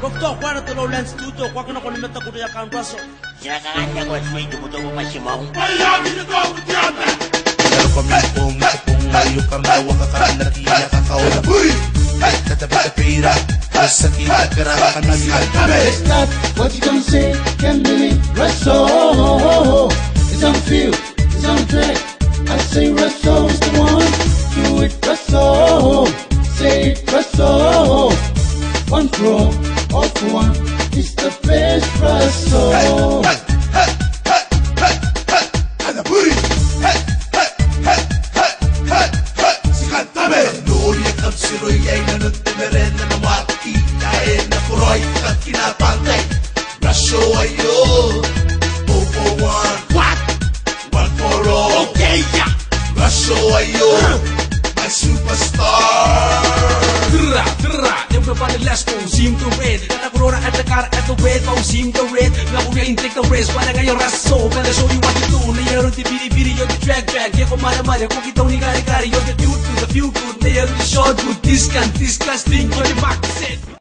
Doktor, kwa na tulo lens tuto, kwa kuna kone meta kudo ya kanbraso. Sinakanganya kwa swing tumuto mo masimong. Pero kami pong mayo kami wakakalaki ya kakaula. Tatapira, sakita pera kanagi. It's not what you gonna say, can believe Russell. It's on field, it's on track. I say Russell is the one. Do it Russell, say it Russell. One throw, all for one. It's the best Russell. Russell ayo, 0 for 1. What? 1 for all. Okay, yeah. Russell ayo, my superstar. Everybody let's go, seem to win. Kata kurora at the car at the red, oh seem to red. Now we ain't take the race, para ngayon raso. Gonna show you what to do. Layer the biri, you're the drag. Yeah, kung mara, kung kitong ni kari, you're the dude to the few good. Layer the short good, discount, disgusting, you're the back set.